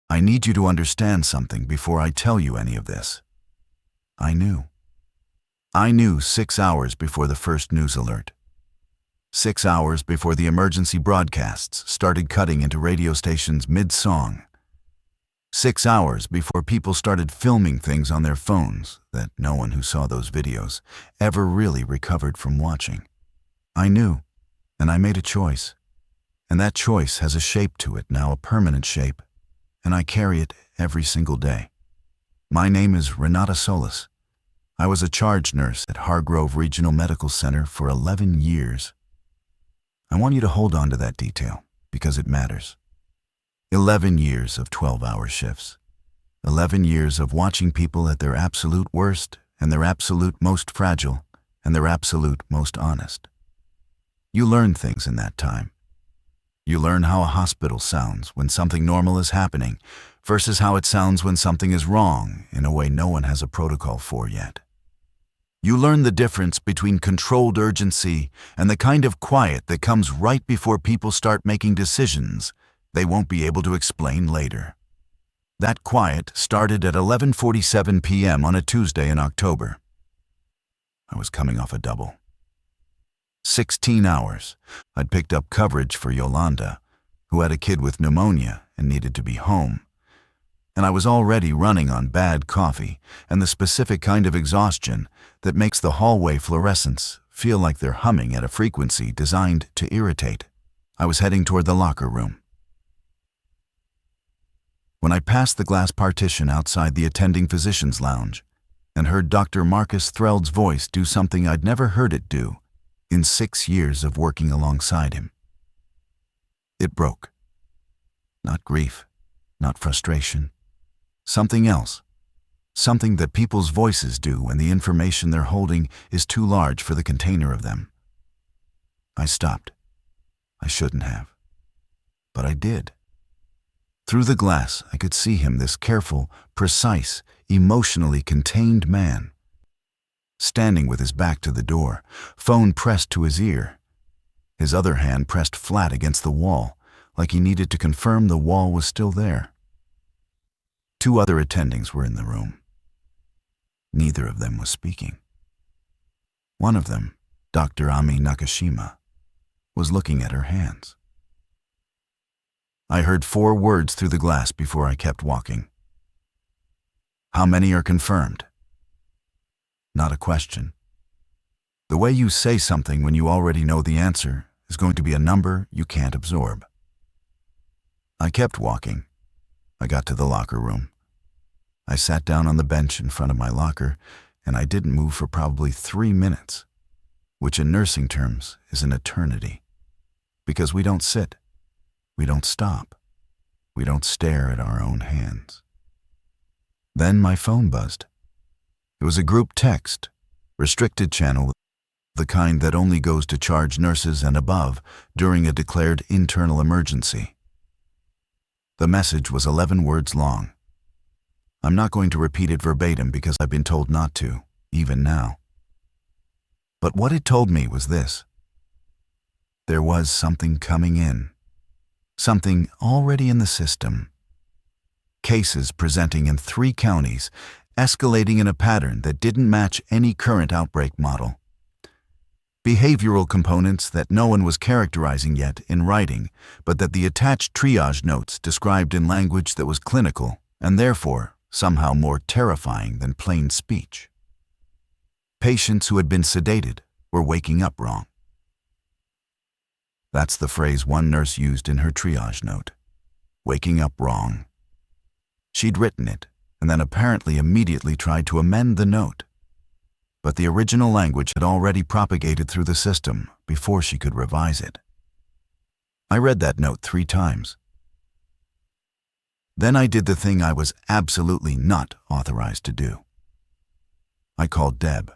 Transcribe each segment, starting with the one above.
I need you to understand something before I tell you any of this. I knew. I knew 6 hours before the first news alert. 6 hours before the emergency broadcasts started cutting into radio stations mid-song. 6 hours before people started filming things on their phones that no one who saw those videos ever really recovered from watching. I knew, and I made a choice. And that choice has a shape to it now, a permanent shape, and I carry it every single day. My name is Renata Solís. I was a charge nurse at Hargrove Regional Medical Center for 11 years. I want you to hold on to that detail because it matters. 11 years of 12-hour shifts. 11 years of watching people at their absolute worst and their absolute most fragile and their absolute most honest. You learn things in that time. You learn how a hospital sounds when something normal is happening versus how it sounds when something is wrong in a way no one has a protocol for yet. You learn the difference between controlled urgency and the kind of quiet that comes right before people start making decisions they won't be able to explain later. That quiet started at 11:47 p.m. on a Tuesday in October. I was coming off a double. 16 hours. I'd picked up coverage for Yolanda, who had a kid with pneumonia and needed to be home. And I was already running on bad coffee and the specific kind of exhaustion that makes the hallway fluorescents feel like they're humming at a frequency designed to irritate. I was heading toward the locker room. When I passed the glass partition outside the attending physician's lounge and heard Dr. Marcus Threld's voice do something I'd never heard it do in 6 years of working alongside him. It broke. Not grief, not frustration. Something else. Something that people's voices do when the information they're holding is too large for the container of them. I stopped. I shouldn't have. But I did. Through the glass, I could see him, this careful, precise, emotionally contained man, standing with his back to the door, phone pressed to his ear, his other hand pressed flat against the wall, like he needed to confirm the wall was still there. 2 other attendings were in the room. Neither of them was speaking. One of them, Dr. Ami Nakashima, was looking at her hands. I heard 4 words through the glass before I kept walking. How many are confirmed? Not a question. The way you say something when you already know the answer is going to be a number you can't absorb. I kept walking. I got to the locker room. I sat down on the bench in front of my locker, and I didn't move for probably 3 minutes, which in nursing terms is an eternity. Because we don't sit. We don't stop. We don't stare at our own hands. Then my phone buzzed. It was a group text, restricted channel, the kind that only goes to charge nurses and above during a declared internal emergency. The message was 11 words long. I'm not going to repeat it verbatim because I've been told not to, even now. But what it told me was this. There was something coming in. Something already in the system. Cases presenting in 3 counties, escalating in a pattern that didn't match any current outbreak model. Behavioral components that no one was characterizing yet in writing, but that the attached triage notes described in language that was clinical and therefore somehow more terrifying than plain speech. Patients who had been sedated were waking up wrong. That's the phrase one nurse used in her triage note. Waking up wrong. She'd written it and then apparently immediately tried to amend the note. But the original language had already propagated through the system before she could revise it. I read that note 3 times. Then I did the thing I was absolutely not authorized to do. I called Deb.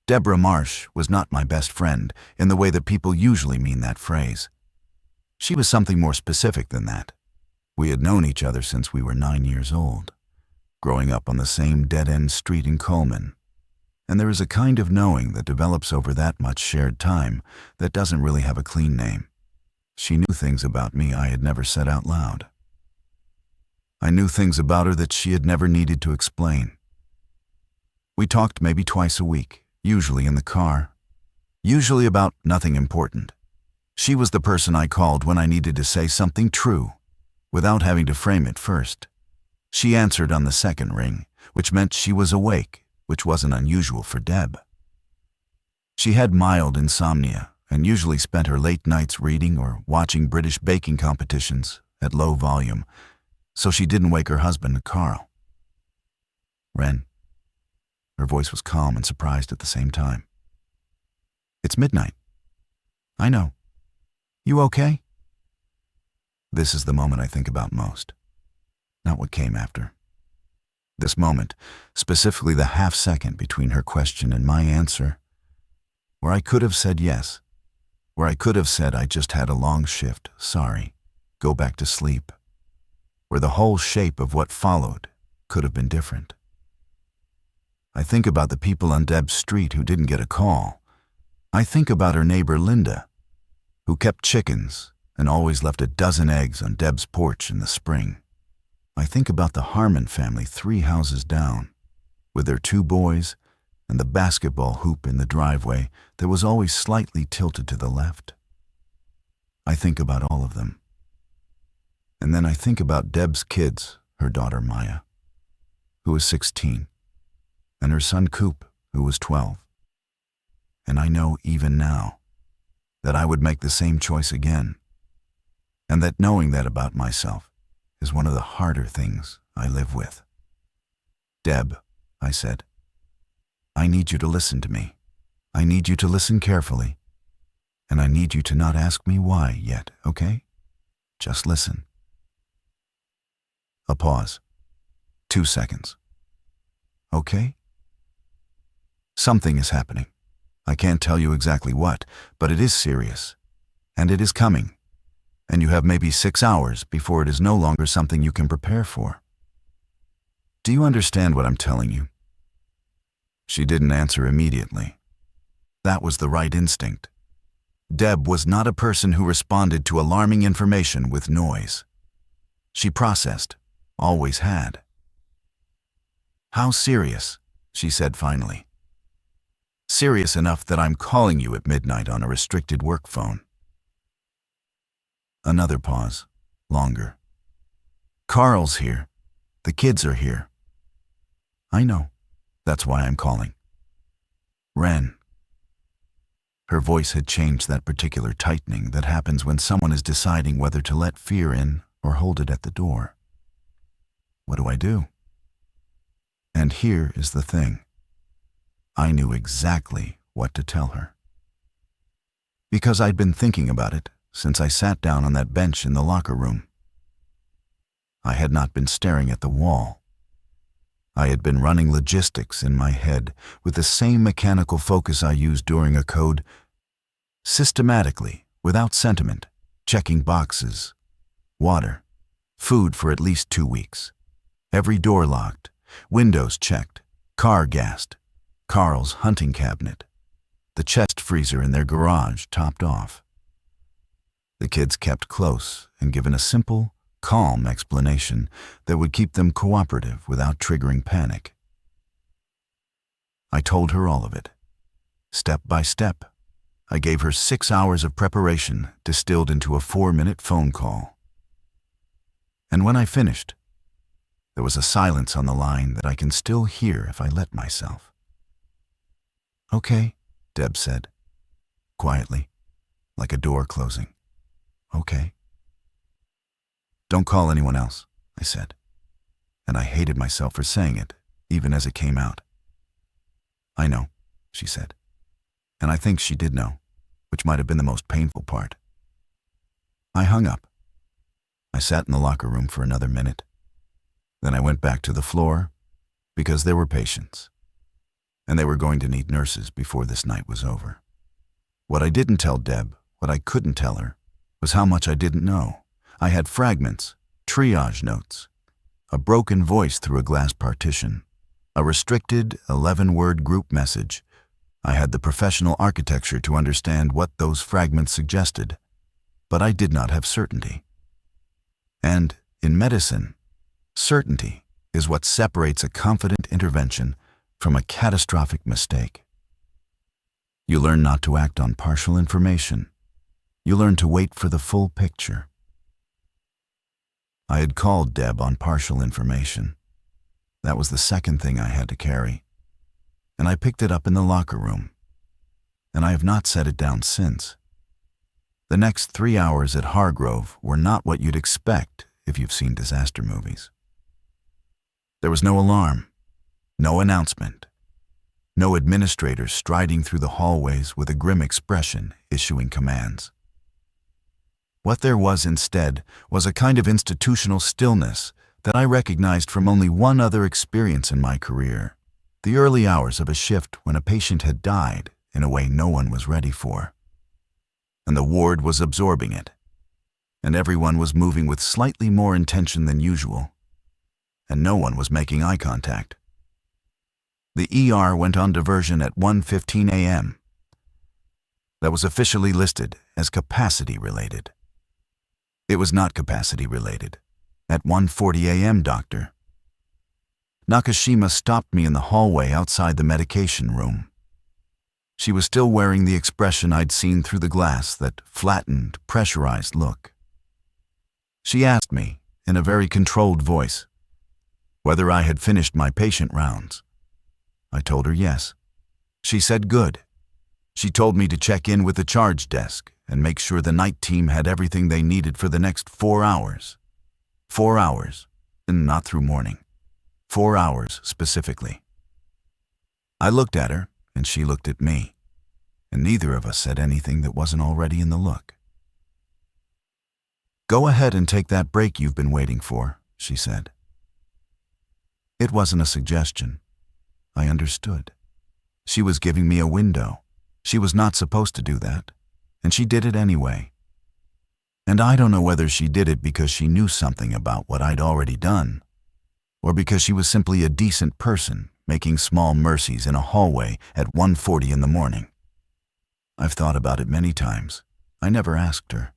Deborah Marsh was not my best friend in the way that people usually mean that phrase. She was something more specific than that. We had known each other since we were 9 years old, growing up on the same dead-end street in Coleman. And there is a kind of knowing that develops over that much shared time that doesn't really have a clean name. She knew things about me I had never said out loud. I knew things about her that she had never needed to explain. We talked maybe twice a week, usually in the car, usually about nothing important. She was the person I called when I needed to say something true, without having to frame it first. She answered on the second ring, which meant she was awake, which wasn't unusual for Deb. She had mild insomnia and usually spent her late nights reading or watching British baking competitions at low volume, so she didn't wake her husband, Carl. "Ren." Her voice was calm and surprised at the same time. "It's midnight." "I know. You okay?" This is the moment I think about most, not what came after. This moment, specifically the half-second between her question and my answer, where I could have said yes, where I could have said I just had a long shift, sorry, go back to sleep, where the whole shape of what followed could have been different. I think about the people on Deb's street who didn't get a call. I think about her neighbor Linda, who kept chickens and always left a dozen eggs on Deb's porch in the spring. I think about the Harmon family 3 houses down, with their 2 boys and the basketball hoop in the driveway that was always slightly tilted to the left. I think about all of them. And then I think about Deb's kids, her daughter Maya, who was 16, and her son Coop, who was 12. And I know even now that I would make the same choice again, and that knowing that about myself is one of the harder things I live with. "Deb," I said, "I need you to listen to me. I need you to listen carefully, and I need you to not ask me why yet, okay? Just listen." A pause. 2 seconds. "Okay?" Something is happening. I can't tell you exactly what, but it is serious, and it is coming, and you have maybe 6 hours before it is no longer something you can prepare for. Do you understand what I'm telling you? She didn't answer immediately. That was the right instinct. Deb was not a person who responded to alarming information with noise. She processed, always had. "How serious?" she said finally. "Serious enough that I'm calling you at midnight on a restricted work phone." Another pause, longer. "Carl's here. The kids are here." "I know. That's why I'm calling." "Ren." Her voice had changed that particular tightening that happens when someone is deciding whether to let fear in or hold it at the door. What do I do? And here is the thing. I knew exactly what to tell her. Because I'd been thinking about it since I sat down on that bench in the locker room. I had not been staring at the wall. I had been running logistics in my head with the same mechanical focus I used during a code, systematically, without sentiment, checking boxes, water, food for at least 2 weeks, every door locked, windows checked, car gassed, Carl's hunting cabinet, the chest freezer in their garage topped off. The kids kept close and given a simple, calm explanation that would keep them cooperative without triggering panic. I told her all of it. Step by step, I gave her 6 hours of preparation distilled into a 4-minute phone call. And when I finished, there was a silence on the line that I can still hear if I let myself. "Okay," Deb said, quietly, like a door closing. "Okay." "Don't call anyone else," I said, and I hated myself for saying it, even as it came out. "I know," she said, and I think she did know, which might have been the most painful part. I hung up. I sat in the locker room for another minute. Then I went back to the floor, because there were patients, and they were going to need nurses before this night was over. What I didn't tell Deb, what I couldn't tell her, was how much I didn't know. I had fragments, triage notes, a broken voice through a glass partition, a restricted 11-word group message. I had the professional architecture to understand what those fragments suggested, but I did not have certainty. And, in medicine, Certainty is what separates a confident intervention from a catastrophic mistake. You learn not to act on partial information. You learn to wait for the full picture. I had called Deb on partial information. That was the second thing I had to carry. And I picked it up in the locker room. And I have not set it down since. The next 3 hours at Hargrove were not what you'd expect if you've seen disaster movies. There was no alarm, no announcement, no administrators striding through the hallways with a grim expression issuing commands. What there was instead was a kind of institutional stillness that I recognized from only one other experience in my career, the early hours of a shift when a patient had died in a way no one was ready for. And the ward was absorbing it, and everyone was moving with slightly more intention than usual, and no one was making eye contact. The ER went on diversion at 1:15 a.m. That was officially listed as capacity-related. It was not capacity-related. At 1:40 a.m., doctor. Nakashima stopped me in the hallway outside the medication room. She was still wearing the expression I'd seen through the glass, that flattened, pressurized look. She asked me, in a very controlled voice, whether I had finished my patient rounds. I told her yes. She said good. She told me to check in with the charge desk and make sure the night team had everything they needed for the next 4 hours. 4 hours, and not through morning. 4 hours specifically. I looked at her, and she looked at me, and neither of us said anything that wasn't already in the look. "Go ahead and take that break you've been waiting for," she said. It wasn't a suggestion. I understood. She was giving me a window. She was not supposed to do that, and she did it anyway. And I don't know whether she did it because she knew something about what I'd already done, or because she was simply a decent person making small mercies in a hallway at 1:40 in the morning. I've thought about it many times. I never asked her.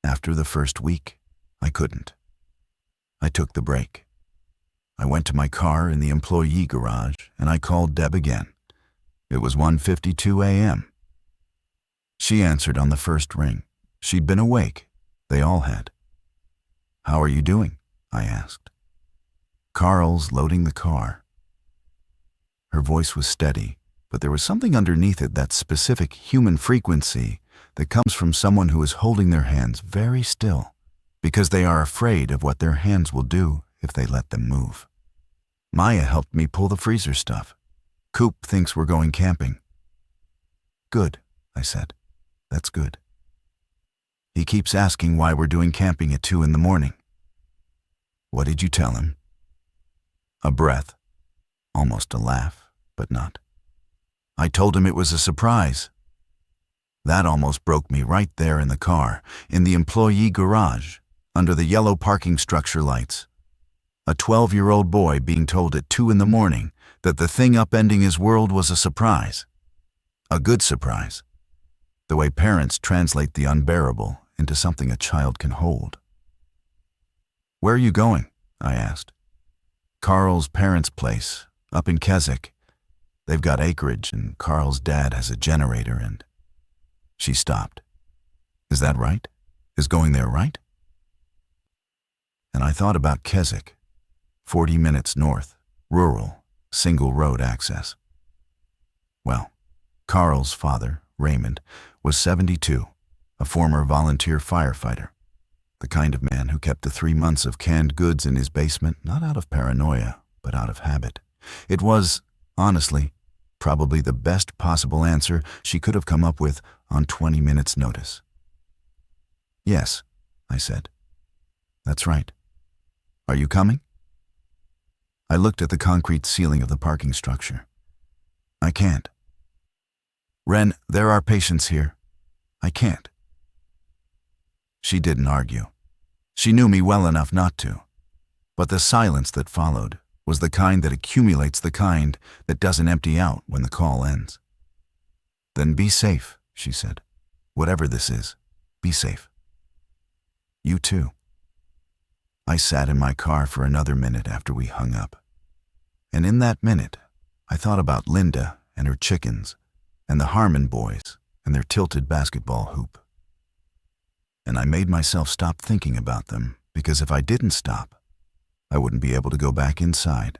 After the first week, I couldn't. I took the break. I went to my car in the employee garage and I called Deb again. It was 1:52 a.m. She answered on the first ring. She'd been awake. They all had. "How are you doing?" I asked. "Carl's loading the car." Her voice was steady, but there was something underneath it, that specific human frequency that comes from someone who is holding their hands very still because they are afraid of what their hands will do if they let them move. Maya helped me pull the freezer stuff. Coop thinks we're going camping. "Good," I said. "That's good." He keeps asking why we're doing camping at 2 in the morning. What did you tell him? A breath, almost a laugh, but not. I told him it was a surprise. That almost broke me right there in the car, in the employee garage, under the yellow parking structure lights. A 12-year-old boy being told at 2 in the morning that the thing upending his world was a surprise. A good surprise. The way parents translate the unbearable into something a child can hold. "Where are you going?" I asked. "Carl's parents' place, up in Keswick. They've got acreage, and Carl's dad has a generator, and..." She stopped. "Is that right? Is going there right?" And I thought about Keswick, 40 minutes north, rural, single road access. Well, Carl's father, Raymond, was 72, a former volunteer firefighter, the kind of man who kept the 3 months of canned goods in his basement not out of paranoia, but out of habit. It was, honestly, probably the best possible answer she could have come up with on 20 minutes' notice. "Yes," I said. "That's right. Are you coming?" I looked at the concrete ceiling of the parking structure. "I can't." "Ren, there are patients here. I can't." She didn't argue. She knew me well enough not to. But the silence that followed was the kind that accumulates, the kind that doesn't empty out when the call ends. "Then be safe," she said. "Whatever this is, be safe. You too." I sat in my car for another minute after we hung up. And in that minute, I thought about Linda and her chickens, and the Harmon boys and their tilted basketball hoop. And I made myself stop thinking about them, because if I didn't stop, I wouldn't be able to go back inside.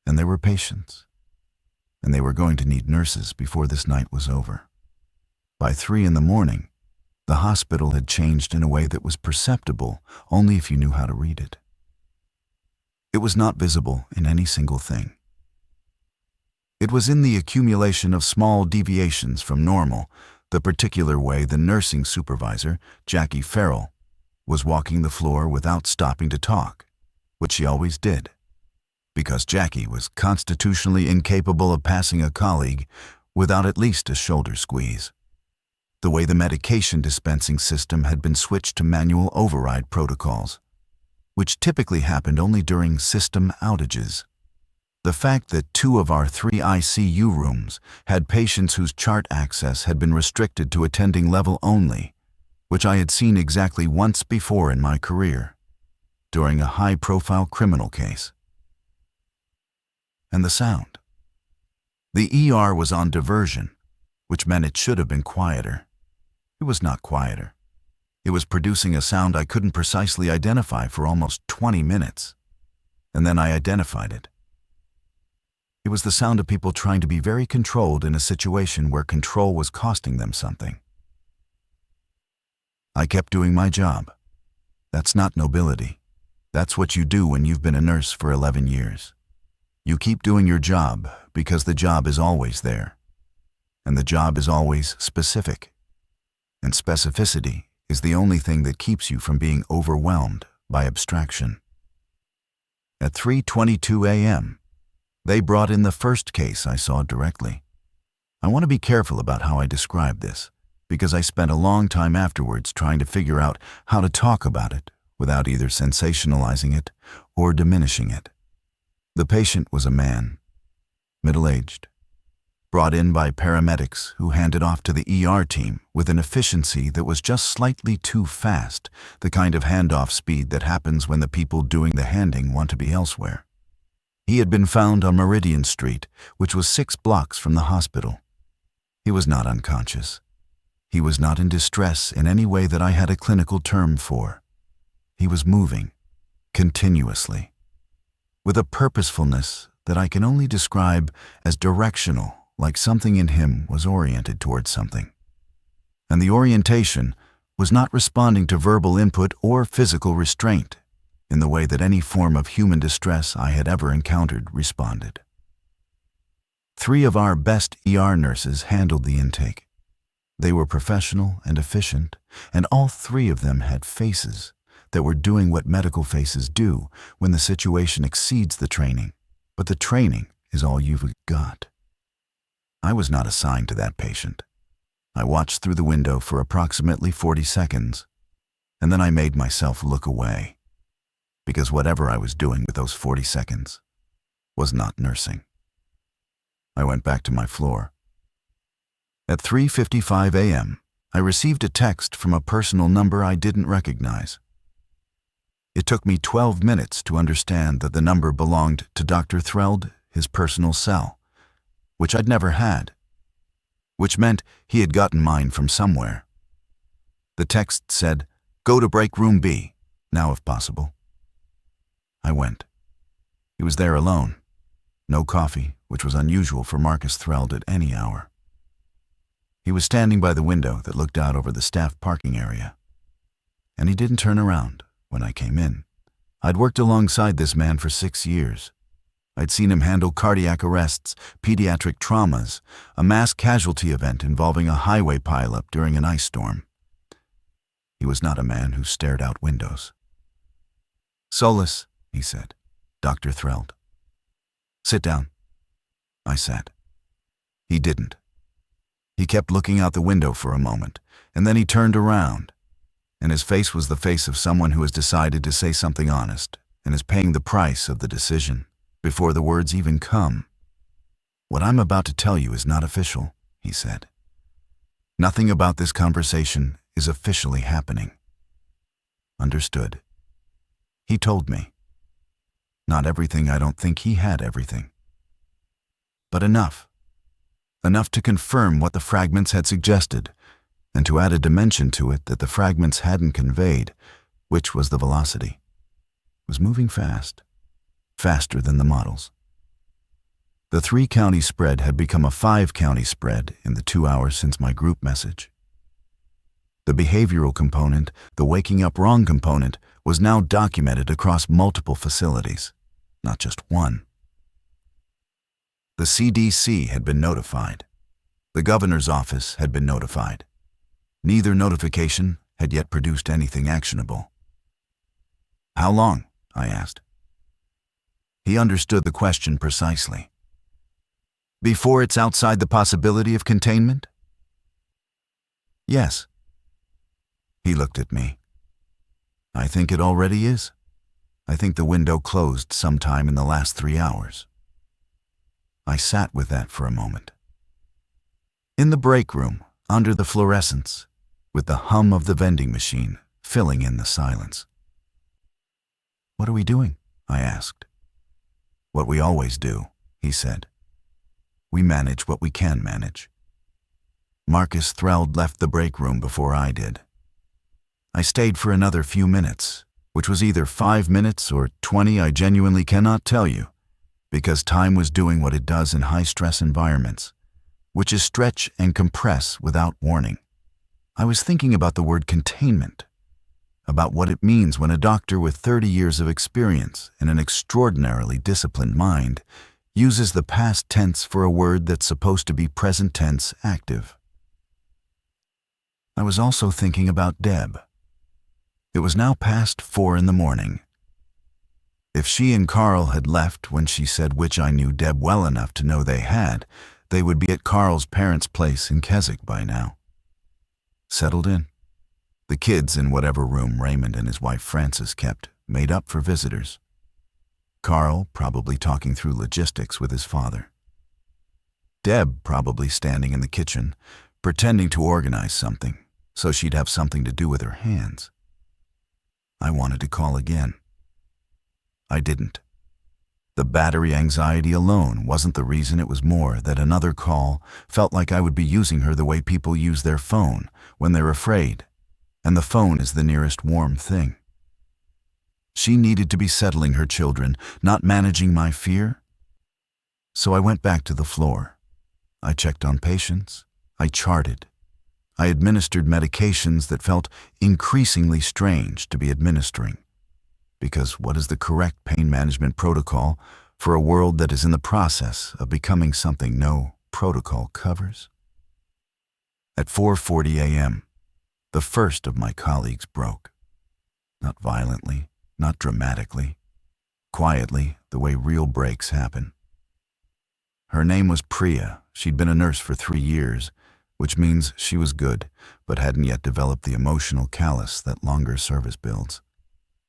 And there were patients. And they were going to need nurses before this night was over. By 3 a.m, the hospital had changed in a way that was perceptible only if you knew how to read it. It was not visible in any single thing. It was in the accumulation of small deviations from normal, the particular way the nursing supervisor, Jackie Farrell, was walking the floor without stopping to talk, which she always did, because Jackie was constitutionally incapable of passing a colleague without at least a shoulder squeeze. The way the medication dispensing system had been switched to manual override protocols, which typically happened only during system outages. The fact that 2 of our 3 ICU rooms had patients whose chart access had been restricted to attending level only, which I had seen exactly once before in my career, during a high-profile criminal case. And the sound. The ER was on diversion, which meant it should have been quieter. It was not quieter. It was producing a sound I couldn't precisely identify for almost 20 minutes. And then I identified it. It was the sound of people trying to be very controlled in a situation where control was costing them something. I kept doing my job. That's not nobility. That's what you do when you've been a nurse for 11 years. You keep doing your job because the job is always there. And the job is always specific. And specificity is the only thing that keeps you from being overwhelmed by abstraction. At 3:22 a.m., they brought in the first case I saw directly. I want to be careful about how I describe this, because I spent a long time afterwards trying to figure out how to talk about it without either sensationalizing it or diminishing it. The patient was a man, middle-aged, brought in by paramedics who handed off to the ER team with an efficiency that was just slightly too fast, the kind of handoff speed that happens when the people doing the handing want to be elsewhere. He had been found on Meridian Street, which was 6 blocks from the hospital. He was not unconscious. He was not in distress in any way that I had a clinical term for. He was moving, continuously, with a purposefulness that I can only describe as directional, like something in him was oriented towards something. And the orientation was not responding to verbal input or physical restraint in the way that any form of human distress I had ever encountered responded. 3 of our best ER nurses handled the intake. They were professional and efficient, and all 3 of them had faces that were doing what medical faces do when the situation exceeds the training, but the training is all you've got. I was not assigned to that patient. I watched through the window for approximately 40 seconds, and then I made myself look away, because whatever I was doing with those 40 seconds was not nursing. I went back to my floor. At 3:55 a.m., I received a text from a personal number I didn't recognize. It took me 12 minutes to understand that the number belonged to Dr. Threld, his personal cell, which I'd never had, which meant he had gotten mine from somewhere. The text said, "Go to break room B, now if possible." I went. He was there alone. No coffee, which was unusual for Marcus Threld at any hour. He was standing by the window that looked out over the staff parking area. And he didn't turn around when I came in. I'd worked alongside this man for 6 years. I'd seen him handle cardiac arrests, pediatric traumas, a mass casualty event involving a highway pileup during an ice storm. He was not a man who stared out windows. "Solís," he said, "Dr. Threld." "Sit down." I sat. He didn't. He kept looking out the window for a moment, and then he turned around, and his face was the face of someone who has decided to say something honest and is paying the price of the decision before the words even come. "What I'm about to tell you is not official," he said. "Nothing about this conversation is officially happening." Understood. He told me. Not everything, I don't think he had everything. But enough. Enough to confirm what the fragments had suggested, and to add a dimension to it that the fragments hadn't conveyed, which was the velocity. It was moving fast, faster than the models. The 3-county spread had become a 5-county spread in the 2 hours since my group message. The behavioral component, the waking up wrong component, was now documented across multiple facilities, not just one. The CDC had been notified. The governor's office had been notified. Neither notification had yet produced anything actionable. "How long?" I asked. He understood the question precisely. "Before it's outside the possibility of containment?" "Yes." He looked at me. "I think it already is. I think the window closed sometime in the last 3 hours." I sat with that for a moment. In the break room, under the fluorescents, with the hum of the vending machine filling in the silence. "What are we doing?" I asked. "What we always do," he said. "We manage what we can manage." Marcus Threld left the break room before I did. I stayed for another few minutes, which was either 5 minutes or 20, I genuinely cannot tell you, because time was doing what it does in high-stress environments, which is stretch and compress without warning. I was thinking about the word containment, about what it means when a doctor with 30 years of experience and an extraordinarily disciplined mind uses the past tense for a word that's supposed to be present tense active. I was also thinking about Deb. It was now past 4 in the morning. If she and Carl had left when she said, which I knew Deb well enough to know they had, they would be at Carl's parents' place in Keswick by now. Settled in. The kids in whatever room Raymond and his wife Frances kept, made up for visitors. Carl probably talking through logistics with his father. Deb probably standing in the kitchen, pretending to organize something, so she'd have something to do with her hands. I wanted to call again. I didn't. The battery anxiety alone wasn't the reason. It was more that another call felt like I would be using her the way people use their phone when they're afraid, and the phone is the nearest warm thing. She needed to be settling her children, not managing my fear. So I went back to the floor. I checked on patients. I charted. I administered medications that felt increasingly strange to be administering. Because what is the correct pain management protocol for a world that is in the process of becoming something no protocol covers? At 4:40 a.m., the first of my colleagues broke. Not violently, not dramatically, quietly, the way real breaks happen. Her name was Priya. She'd been a nurse for 3 years, which means she was good, but hadn't yet developed the emotional callus that longer service builds.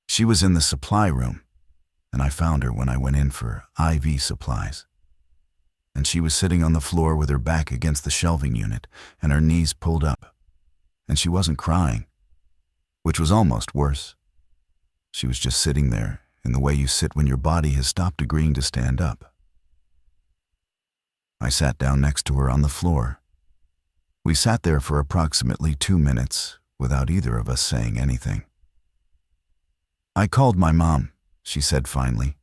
She was in the supply room, and I found her when I went in for IV supplies. And she was sitting on the floor with her back against the shelving unit and her knees pulled up. And she wasn't crying, which was almost worse. She was just sitting there in the way you sit when your body has stopped agreeing to stand up. I sat down next to her on the floor. We sat there for approximately 2 minutes without either of us saying anything. "I called my mom," she said finally.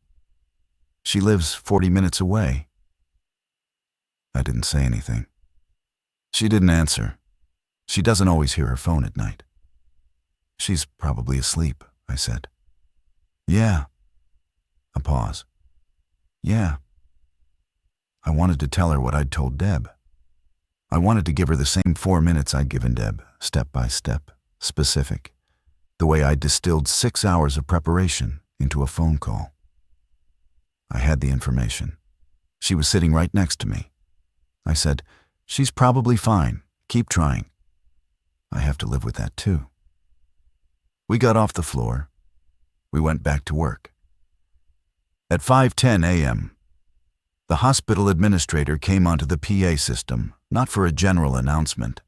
"She lives 40 minutes away." I didn't say anything. She didn't answer. She doesn't always hear her phone at night. "She's probably asleep," I said. "Yeah." A pause. "Yeah." I wanted to tell her what I'd told Deb. I wanted to give her the same 4 minutes I'd given Deb, step by step, specific, the way I'd distilled 6 hours of preparation into a phone call. I had the information. She was sitting right next to me. I said, "She's probably fine. Keep trying." I have to live with that too. We got off the floor. We went back to work. At 5:10 a.m., the hospital administrator came onto the PA system, not for a general announcement,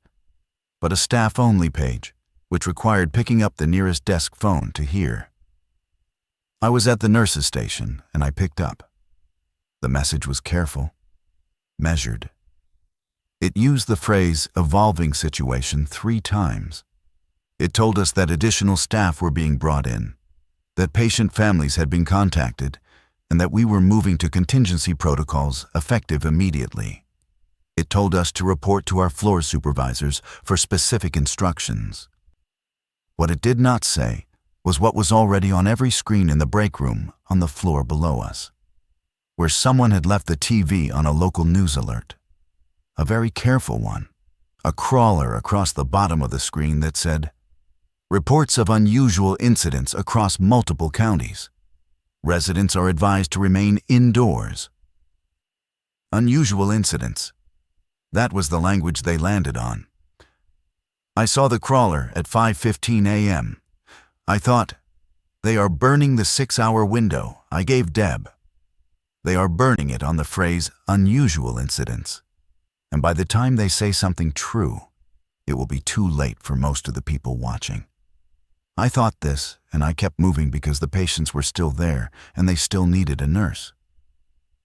but a staff-only page, which required picking up the nearest desk phone to hear. I was at the nurse's station, and I picked up. The message was careful, measured. It used the phrase evolving situation 3 times. It told us that additional staff were being brought in, that patient families had been contacted, and that we were moving to contingency protocols effective immediately. It told us to report to our floor supervisors for specific instructions. What it did not say was what was already on every screen in the break room on the floor below us, where someone had left the TV on a local news alert. A very careful one, a crawler across the bottom of the screen that said, "Reports of unusual incidents across multiple counties. Residents are advised to remain indoors." Unusual incidents. That was the language they landed on. I saw the crawler at 5:15 a.m. I thought, they are burning the 6-hour window I gave Deb. They are burning it on the phrase unusual incidents. And by the time they say something true, it will be too late for most of the people watching. I thought this, and I kept moving because the patients were still there and they still needed a nurse.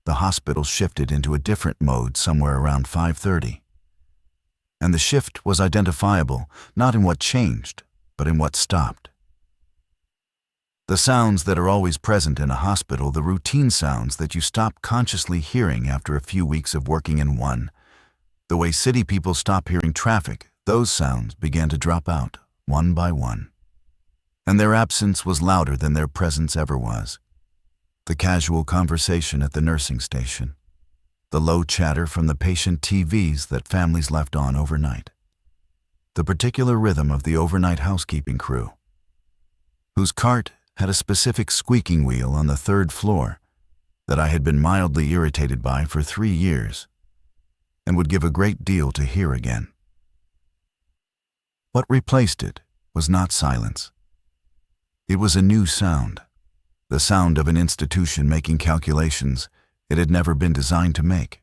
The hospital shifted into a different mode somewhere around 5:30. And the shift was identifiable not in what changed, but in what stopped. The sounds that are always present in a hospital, the routine sounds that you stop consciously hearing after a few weeks of working in one, the way city people stop hearing traffic, those sounds began to drop out, one by one. And their absence was louder than their presence ever was. The casual conversation at the nursing station, the low chatter from the patient TVs that families left on overnight, the particular rhythm of the overnight housekeeping crew, whose cart had a specific squeaking wheel on the 3rd floor that I had been mildly irritated by for 3 years and would give a great deal to hear again. What replaced it was not silence. It was a new sound, the sound of an institution making calculations it had never been designed to make.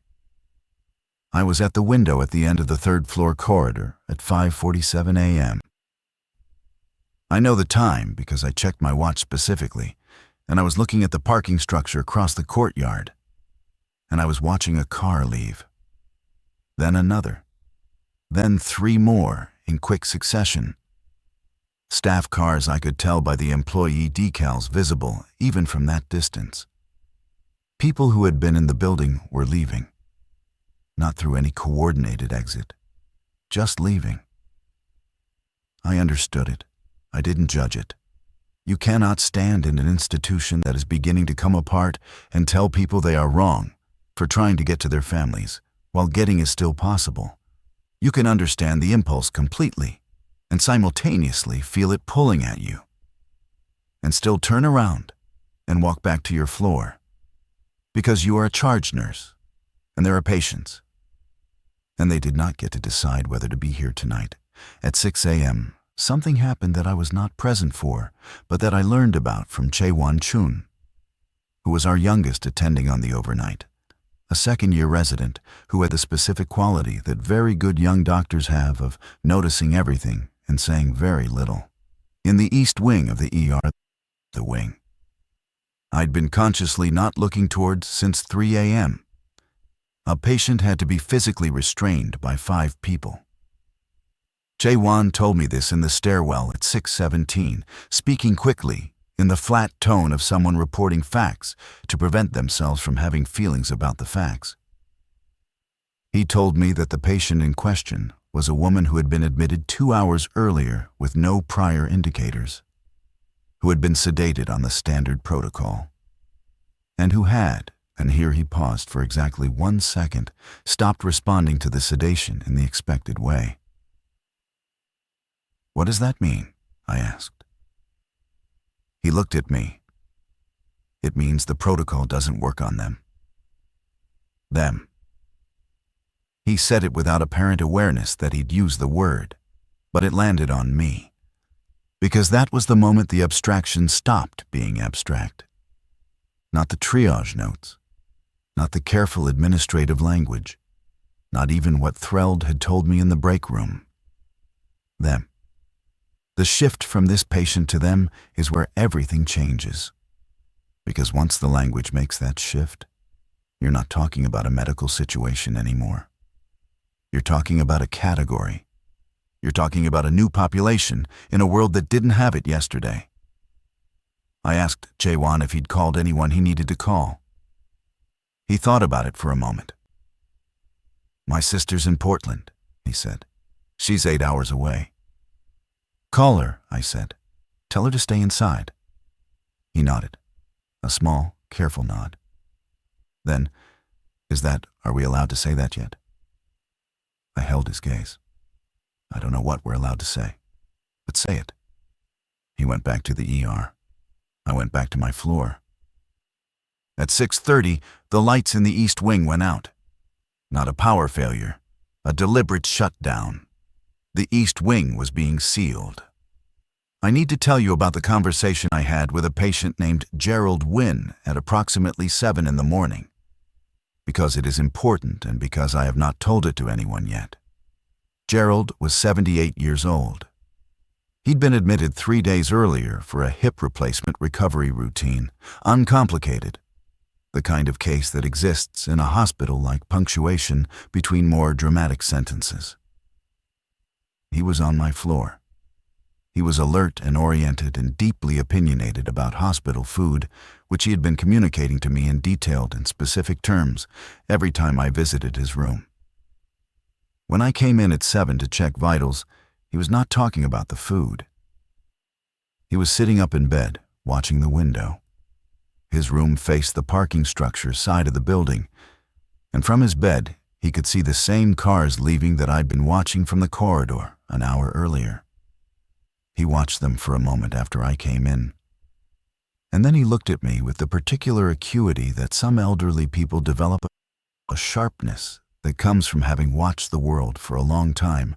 I was at the window at the end of the 3rd floor corridor at 5:47 a.m. I know the time because I checked my watch specifically, and I was looking at the parking structure across the courtyard, and I was watching a car leave. Then another, then 3 more in quick succession. Staff cars I could tell by the employee decals visible even from that distance. People who had been in the building were leaving, not through any coordinated exit, just leaving. I understood it. I didn't judge it. You cannot stand in an institution that is beginning to come apart and tell people they are wrong for trying to get to their families while getting is still possible. You can understand the impulse completely and simultaneously feel it pulling at you, and still turn around and walk back to your floor because you are a charge nurse and there are patients. And they did not get to decide whether to be here tonight. At 6 a.m., something happened that I was not present for, but that I learned about from Chae-Won Chun, who was our youngest attending on the overnight, a 2nd-year resident who had the specific quality that very good young doctors have of noticing everything and saying very little. In the east wing of the ER, the wing I'd been consciously not looking towards since 3 a.m. A patient had to be physically restrained by 5 people. Chae-Won told me this in the stairwell at 6:17, speaking quickly, in the flat tone of someone reporting facts to prevent themselves from having feelings about the facts. He told me that the patient in question was a woman who had been admitted 2 hours earlier with no prior indicators, who had been sedated on the standard protocol, and who had, and here he paused for exactly 1 second, stopped responding to the sedation in the expected way. "What does that mean?" I asked. He looked at me. "It means the protocol doesn't work on them." Them. He said it without apparent awareness that he'd used the word, but it landed on me, because that was the moment the abstraction stopped being abstract. Not the triage notes, not the careful administrative language, not even what Threld had told me in the break room. Them. The shift from this patient to them is where everything changes. Because once the language makes that shift, you're not talking about a medical situation anymore. You're talking about a category. You're talking about a new population in a world that didn't have it yesterday. I asked Jaewon if he'd called anyone he needed to call. He thought about it for a moment. "My sister's in Portland," he said. "She's 8 hours away." "Call her," I said. "Tell her to stay inside." He nodded. A small, careful nod. Then, are we allowed to say that yet? I held his gaze. I don't know what we're allowed to say, but say it. He went back to the ER. I went back to my floor. At 6:30, the lights in the East Wing went out. Not a power failure, a deliberate shutdown. The East Wing was being sealed. I need to tell you about the conversation I had with a patient named Gerald Wynn at approximately 7 in the morning, because it is important and because I have not told it to anyone yet. Gerald was 78 years old. He'd been admitted 3 days earlier for a hip replacement recovery routine, uncomplicated, the kind of case that exists in a hospital like punctuation between more dramatic sentences. He was on my floor. He was alert and oriented and deeply opinionated about hospital food, which he had been communicating to me in detailed and specific terms every time I visited his room. When I came in at 7 to check vitals, he was not talking about the food. He was sitting up in bed, watching the window. His room faced the parking structure side of the building, and from his bed, he could see the same cars leaving that I'd been watching from the corridor an hour earlier. He watched them for a moment after I came in, and then he looked at me with the particular acuity that some elderly people develop, a sharpness that comes from having watched the world for a long time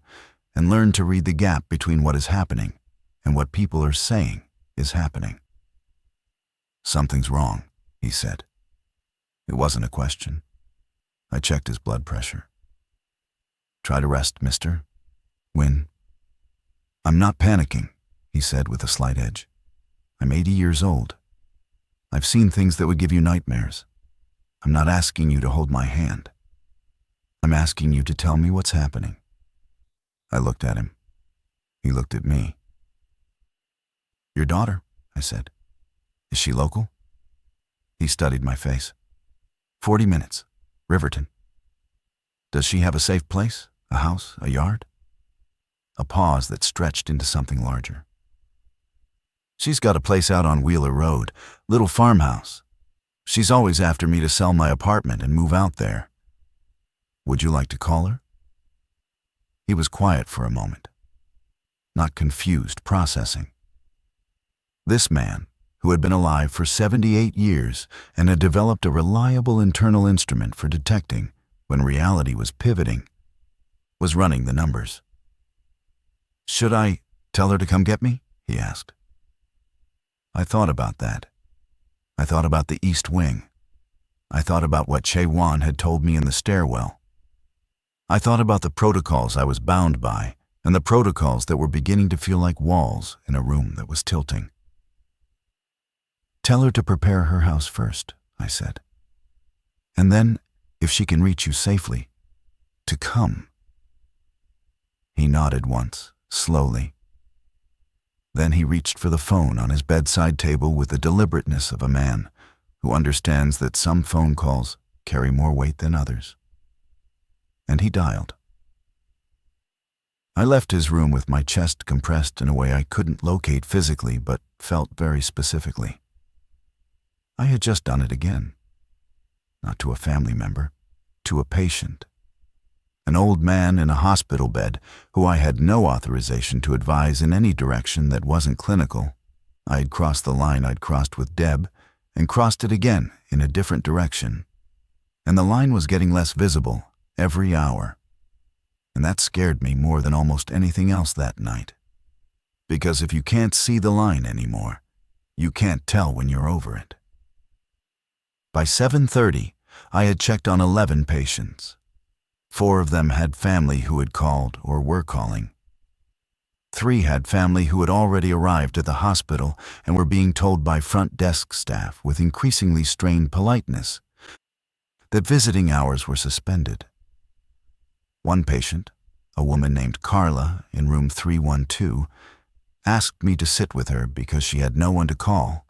and learned to read the gap between what is happening and what people are saying is happening. "Something's wrong," he said. It wasn't a question. I checked his blood pressure. "Try to rest, mister. Wynn." "I'm not panicking," he said with a slight edge. "I'm 80 years old. I've seen things that would give you nightmares. I'm not asking you to hold my hand. I'm asking you to tell me what's happening." I looked at him. He looked at me. "Your daughter," I said. "Is she local?" He studied my face. 40 minutes. Riverton." "Does she have a safe place? A house? A yard?" A pause that stretched into something larger. "She's got a place out on Wheeler Road, little farmhouse. She's always after me to sell my apartment and move out there. Would you like to call her?" He was quiet for a moment, not confused, processing. This man, who had been alive for 78 years and had developed a reliable internal instrument for detecting when reality was pivoting, was running the numbers. "Should I tell her to come get me?" he asked. I thought about that. I thought about the East Wing. I thought about what Jaewon had told me in the stairwell. I thought about the protocols I was bound by and the protocols that were beginning to feel like walls in a room that was tilting. "Tell her to prepare her house first," I said. "And then, if she can reach you safely, to come." He nodded once, slowly. Then he reached for the phone on his bedside table with the deliberateness of a man who understands that some phone calls carry more weight than others. And he dialed. I left his room with my chest compressed in a way I couldn't locate physically but felt very specifically. I had just done it again. Not to a family member, to a patient. An old man in a hospital bed who I had no authorization to advise in any direction that wasn't clinical. I had crossed the line I'd crossed with Deb and crossed it again in a different direction. And the line was getting less visible every hour. And that scared me more than almost anything else that night. Because if you can't see the line anymore, you can't tell when you're over it. By 7:30, I had checked on 11 patients. 4 of them had family who had called or were calling. 3 had family who had already arrived at the hospital and were being told by front desk staff with increasingly strained politeness that visiting hours were suspended. One patient, a woman named Carla in room 312, asked me to sit with her because she had no one to call,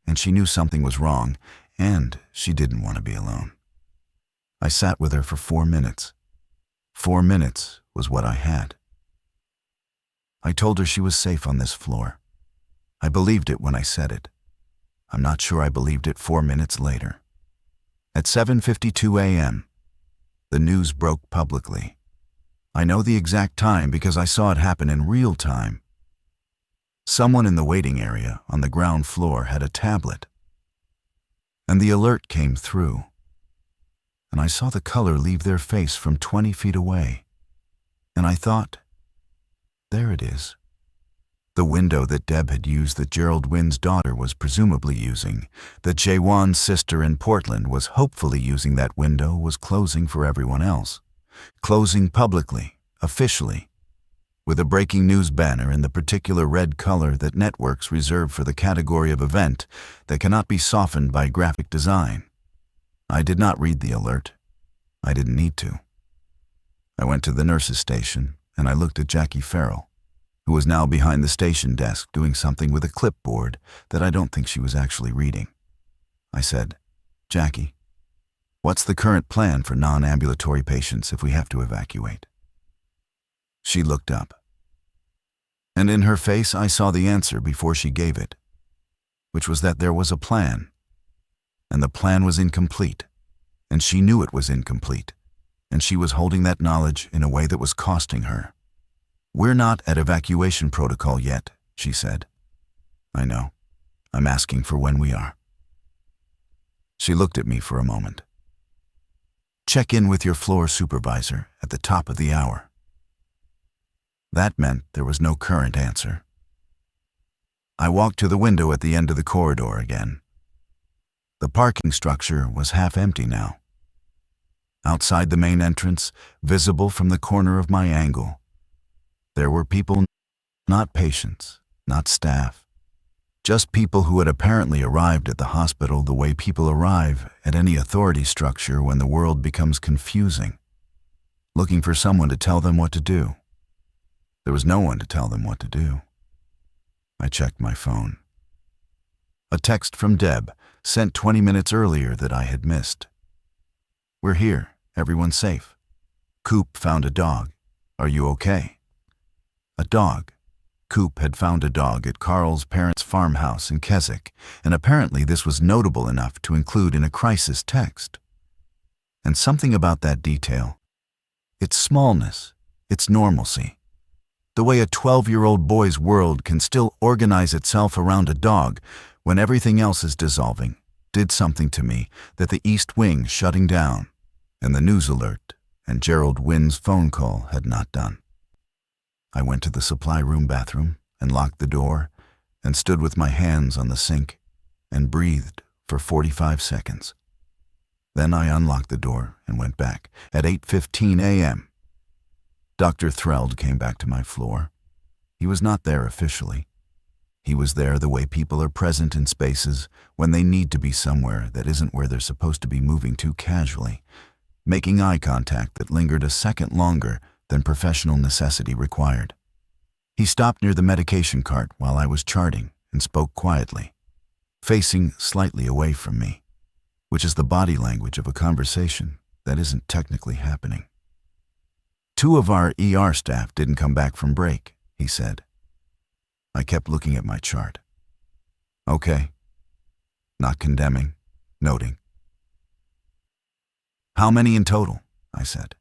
and she knew something was wrong, and she didn't want to be alone. I sat with her for 4 minutes. 4 minutes was what I had. I told her she was safe on this floor. I believed it when I said it. I'm not sure I believed it 4 minutes later. At 7:52 a.m., the news broke publicly. I know the exact time because I saw it happen in real time. Someone in the waiting area on the ground floor had a tablet, and the alert came through, and I saw the color leave their face from 20 feet away, and I thought, there it is. The window that Deb had used that Gerald Wynn's daughter was presumably using, that Jawan's sister in Portland was hopefully using, that window was closing for everyone else. Closing publicly, officially, with a breaking news banner in the particular red color that networks reserve for the category of event that cannot be softened by graphic design. I did not read the alert. I didn't need to. I went to the nurse's station and I looked at Jackie Farrell, who was now behind the station desk doing something with a clipboard that I don't think she was actually reading. I said, "Jackie, what's the current plan for non-ambulatory patients if we have to evacuate?" She looked up, and in her face I saw the answer before she gave it, which was that there was a plan, and the plan was incomplete, and she knew it was incomplete, and she was holding that knowledge in a way that was costing her. "We're not at evacuation protocol yet," she said. "I know. I'm asking for when we are." She looked at me for a moment. "Check in with your floor supervisor at the top of the hour." That meant there was no current answer. I walked to the window at the end of the corridor again. The parking structure was half empty now. Outside the main entrance, visible from the corner of my angle, there were people, not patients, not staff, just people who had apparently arrived at the hospital the way people arrive at any authority structure when the world becomes confusing, looking for someone to tell them what to do. There was no one to tell them what to do. I checked my phone. A text from Deb, sent 20 minutes earlier, that I had missed. "We're here. Everyone's safe. Coop found a dog. Are you okay?" A dog. Coop had found a dog at Carl's parents' farmhouse in Keswick, and apparently this was notable enough to include in a crisis text. And something about that detail, its smallness, its normalcy, the way a 12-year-old boy's world can still organize itself around a dog when everything else is dissolving, did something to me that the East Wing shutting down and the news alert and Gerald Wynn's phone call had not done. I went to the supply room bathroom and locked the door and stood with my hands on the sink and breathed for 45 seconds. Then I unlocked the door and went back. At 8:15 a.m., Dr. Threld came back to my floor. He was not there officially. He was there the way people are present in spaces when they need to be somewhere that isn't where they're supposed to be moving to casually, making eye contact that lingered a second longer than professional necessity required. He stopped near the medication cart while I was charting and spoke quietly, facing slightly away from me, which is the body language of a conversation that isn't technically happening. "2 of our ER staff didn't come back from break," he said. I kept looking at my chart. "Okay." Not condemning, noting. "How many in total?" I said.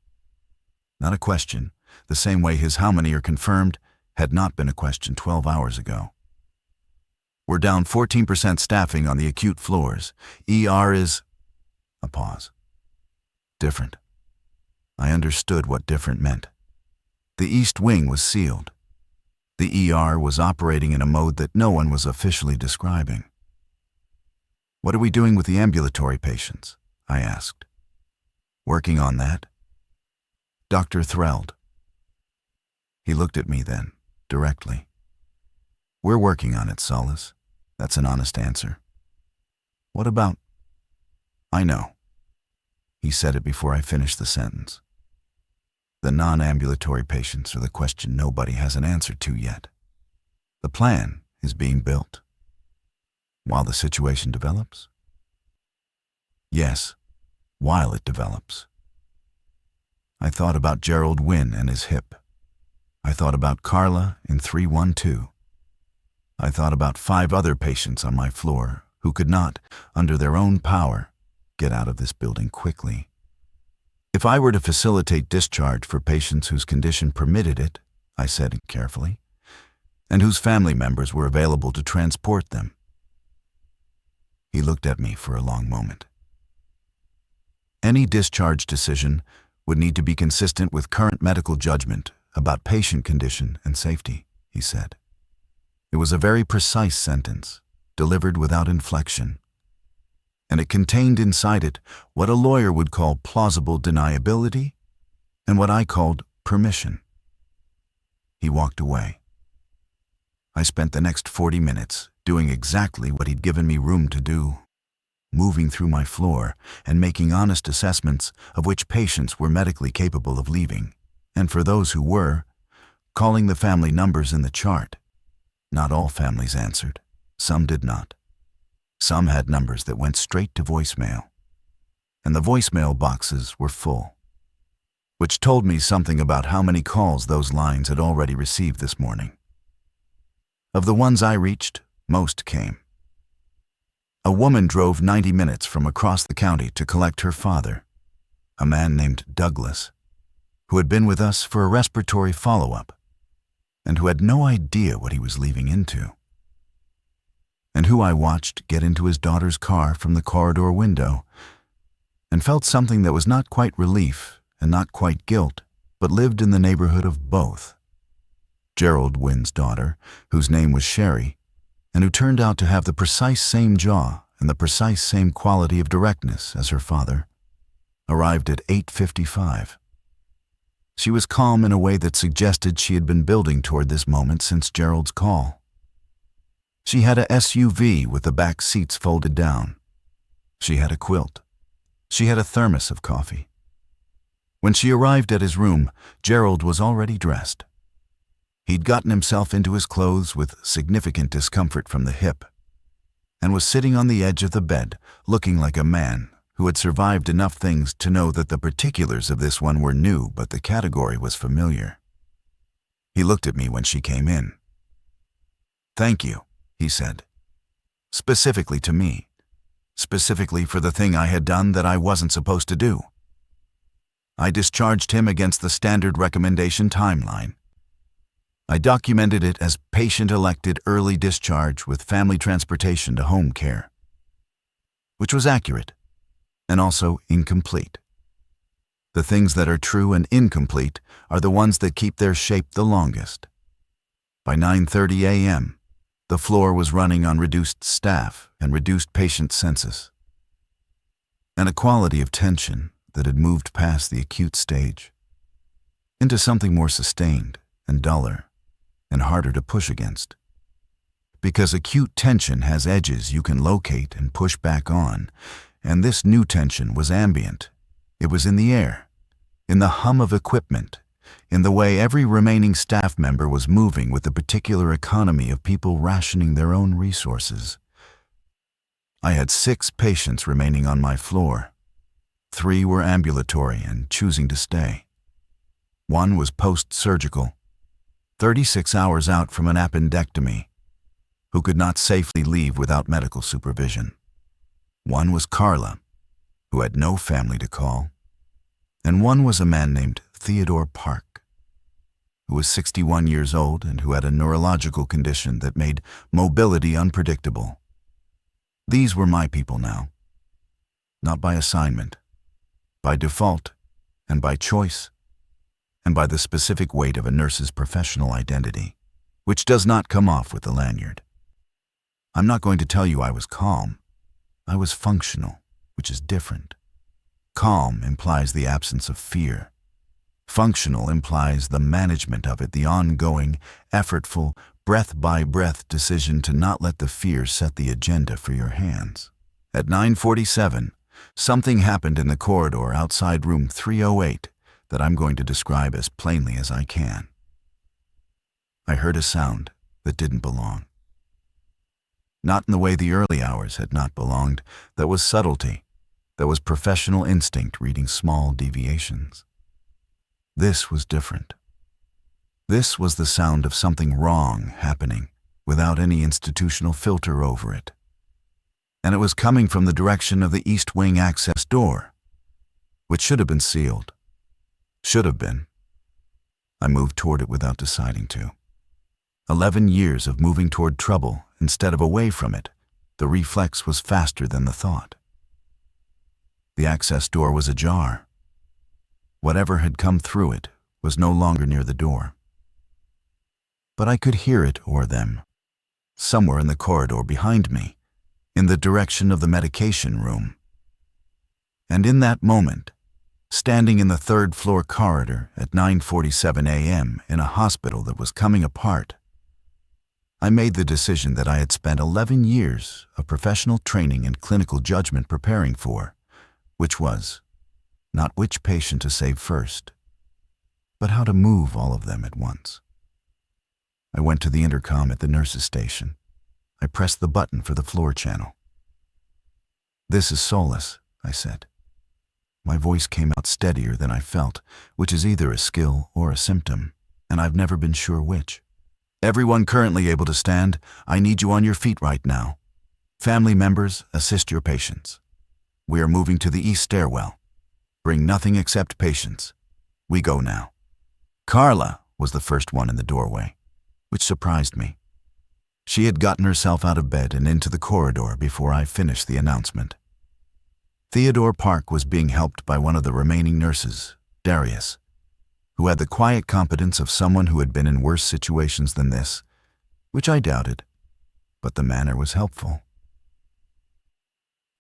Not a question, the same way his "how many are confirmed" had not been a question 12 hours ago. "We're down 14% staffing on the acute floors. ER is..." A pause. "Different." I understood what different meant. The East Wing was sealed. The ER was operating in a mode that no one was officially describing. "What are we doing with the ambulatory patients?" I asked. "Working on that." "Dr. Threld." He looked at me then, directly. "We're working on it, Solís." That's an honest answer. "What about—" "I know." He said it before I finished the sentence. "The non-ambulatory patients are the question nobody has an answer to yet. The plan is being built. While the situation develops?" "Yes, while it develops." I thought about Gerald Wynne and his hip. I thought about Carla in 312. I thought about 5 other patients on my floor who could not, under their own power, get out of this building quickly. If I were to facilitate discharge for patients whose condition permitted it, I said carefully, and whose family members were available to transport them. He looked at me for a long moment. "Any discharge decision would need to be consistent with current medical judgment about patient condition and safety," he said. It was a very precise sentence, delivered without inflection, and it contained inside it what a lawyer would call plausible deniability and what I called permission. He walked away. I spent the next 40 minutes doing exactly what he'd given me room to do, moving through my floor and making honest assessments of which patients were medically capable of leaving, and for those who were, calling the family numbers in the chart. Not all families answered. Some did not. Some had numbers that went straight to voicemail, and the voicemail boxes were full, which told me something about how many calls those lines had already received this morning. Of the ones I reached, most came. A woman drove 90 minutes from across the county to collect her father, a man named Douglas, who had been with us for a respiratory follow-up, and who had no idea what he was leaving into, and who I watched get into his daughter's car from the corridor window, and felt something that was not quite relief and not quite guilt, but lived in the neighborhood of both. Gerald Wynne's daughter, whose name was Sherry, and who turned out to have the precise same jaw and the precise same quality of directness as her father, arrived at 8:55. She was calm in a way that suggested she had been building toward this moment since Gerald's call. She had a SUV with the back seats folded down. She had a quilt. She had a thermos of coffee. When she arrived at his room, Gerald was already dressed. He'd gotten himself into his clothes with significant discomfort from the hip, and was sitting on the edge of the bed, looking like a man who had survived enough things to know that the particulars of this one were new, but the category was familiar. He looked at me when she came in. "Thank you," he said. Specifically to me. Specifically for the thing I had done that I wasn't supposed to do. I discharged him against the standard recommendation timeline. I documented it as patient-elected early discharge with family transportation to home care, which was accurate and also incomplete. The things that are true and incomplete are the ones that keep their shape the longest. By 9:30 a.m., the floor was running on reduced staff and reduced patient census, and a quality of tension that had moved past the acute stage into something more sustained and duller and harder to push against. Because acute tension has edges you can locate and push back on, and this new tension was ambient. It was in the air, in the hum of equipment, in the way every remaining staff member was moving with the particular economy of people rationing their own resources. I had 6 patients remaining on my floor. 3 were ambulatory and choosing to stay. 1 was post-surgical, 36 hours out from an appendectomy, who could not safely leave without medical supervision. 1 was Carla, who had no family to call, and 1 was a man named Theodore Park, who was 61 years old and who had a neurological condition that made mobility unpredictable. These were my people now, not by assignment, by default, and by choice, and by the specific weight of a nurse's professional identity, which does not come off with the lanyard. I'm not going to tell you I was calm. I was functional, which is different. Calm implies the absence of fear. Functional implies the management of it, the ongoing, effortful, breath-by-breath decision to not let the fear set the agenda for your hands. At 9:47, something happened in the corridor outside room 308 that I'm going to describe as plainly as I can. I heard a sound that didn't belong. Not in the way the early hours had not belonged. That was subtlety. That was professional instinct reading small deviations. This was different. This was the sound of something wrong happening without any institutional filter over it. And it was coming from the direction of the East Wing access door, which should have been sealed. Should have been. I moved toward it without deciding to. 11 years of moving toward trouble instead of away from it, the reflex was faster than the thought. The access door was ajar. Whatever had come through it was no longer near the door. But I could hear it or them, somewhere in the corridor behind me, in the direction of the medication room. And in that moment, standing in the third-floor corridor at 9:47 a.m. in a hospital that was coming apart, I made the decision that I had spent 11 years of professional training and clinical judgment preparing for, which was not which patient to save first, but how to move all of them at once. I went to the intercom at the nurse's station. I pressed the button for the floor channel. "This is Solís," I said. My voice came out steadier than I felt, which is either a skill or a symptom, and I've never been sure which. "Everyone currently able to stand, I need you on your feet right now. Family members, assist your patients. We are moving to the east stairwell. Bring nothing except patients. We go now." Carla was the first one in the doorway, which surprised me. She had gotten herself out of bed and into the corridor before I finished the announcement. Theodore Park was being helped by one of the remaining nurses, Darius, who had the quiet competence of someone who had been in worse situations than this, which I doubted, but the manner was helpful.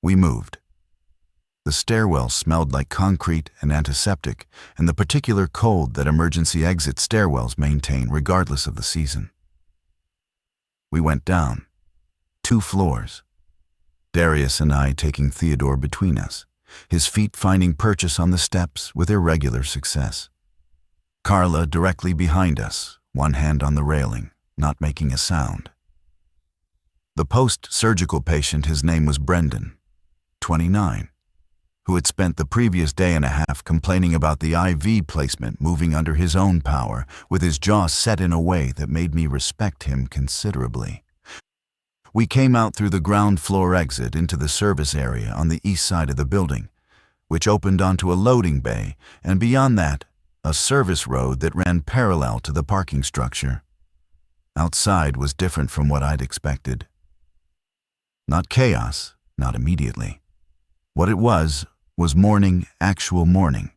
We moved. The stairwell smelled like concrete and antiseptic and the particular cold that emergency exit stairwells maintain regardless of the season. We went down, 2 floors, Darius and I taking Theodore between us, his feet finding purchase on the steps with irregular success. Carla directly behind us, one hand on the railing, not making a sound. The post-surgical patient, his name was Brendan, 29, who had spent the previous day and a half complaining about the IV placement moving under his own power, with his jaw set in a way that made me respect him considerably. We came out through the ground floor exit into the service area on the east side of the building, which opened onto a loading bay, and beyond that, a service road that ran parallel to the parking structure. Outside was different from what I'd expected. Not chaos, not immediately. What it was morning, actual morning,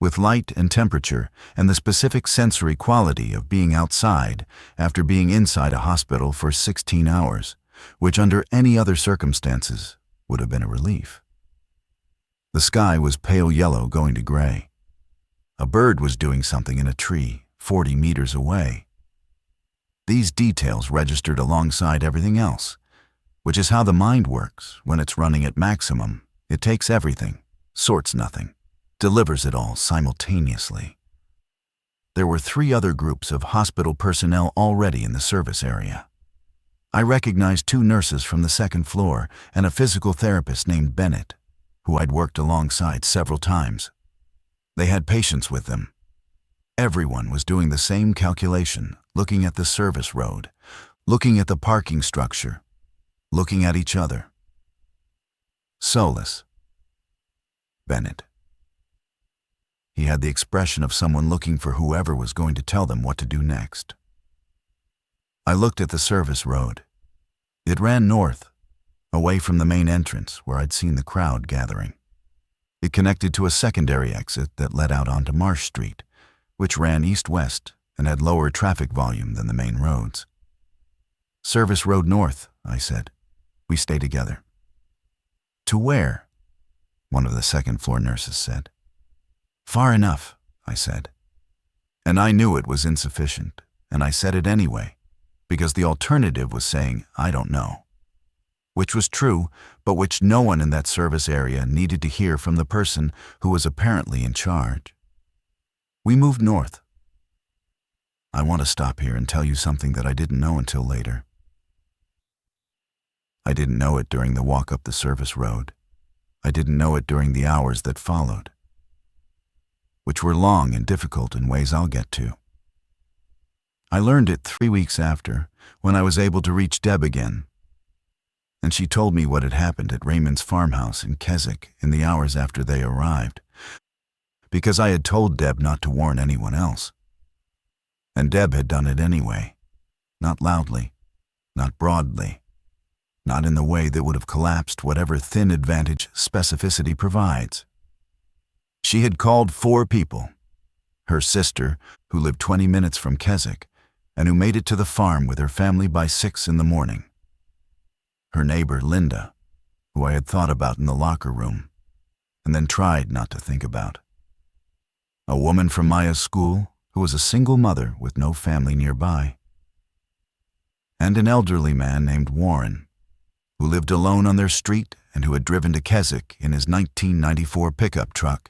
with light and temperature and the specific sensory quality of being outside after being inside a hospital for 16 hours, which under any other circumstances would have been a relief. The sky was pale yellow going to gray. A bird was doing something in a tree 40 meters away. These details registered alongside everything else, which is how the mind works when it's running at maximum. It takes everything, sorts nothing, delivers it all simultaneously. There were 3 other groups of hospital personnel already in the service area. I recognized 2 nurses from the second floor and a physical therapist named Bennett, who I'd worked alongside several times. They had patients with them. Everyone was doing the same calculation, looking at the service road, looking at the parking structure, looking at each other. Solís. Bennett. He had the expression of someone looking for whoever was going to tell them what to do next. I looked at the service road. It ran north, away from the main entrance where I'd seen the crowd gathering. It connected to a secondary exit that led out onto Marsh Street, which ran east-west and had lower traffic volume than the main roads. "Service road north," I said. We stay together. "To where?" one of the second-floor nurses said. "Far enough," I said. And I knew it was insufficient, and I said it anyway, because the alternative was saying, I don't know. Which was true, but which no one in that service area needed to hear from the person who was apparently in charge. We moved north. I want to stop here and tell you something that I didn't know until later. I didn't know it during the walk up the service road. I didn't know it during the hours that followed, which were long and difficult in ways I'll get to. I learned it 3 weeks after, when I was able to reach Deb again, and she told me what had happened at Raymond's farmhouse in Keswick in the hours after they arrived, because I had told Deb not to warn anyone else. And Deb had done it anyway, not loudly, not broadly, not in the way that would have collapsed whatever thin advantage specificity provides. She had called 4 people: her sister, who lived 20 minutes from Keswick, and who made it to the farm with her family by 6 in the morning; her neighbor, Linda, who I had thought about in the locker room, and then tried not to think about; a woman from Maya's school, who was a single mother with no family nearby; and an elderly man named Warren, who lived alone on their street and who had driven to Keswick in his 1994 pickup truck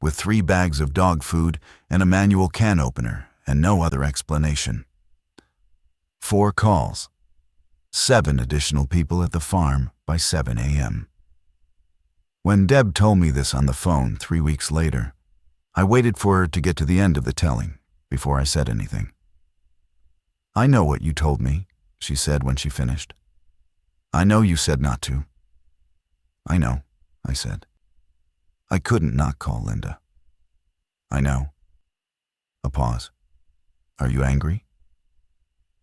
with 3 bags of dog food and a manual can opener and no other explanation. 4 calls. 7 additional people at the farm by 7 a.m. When Deb told me this on the phone 3 weeks later, I waited for her to get to the end of the telling before I said anything. I know what you told me, she said when she finished. I know you said not to. I know, I said. I couldn't not call Linda. I know. A pause. Are you angry?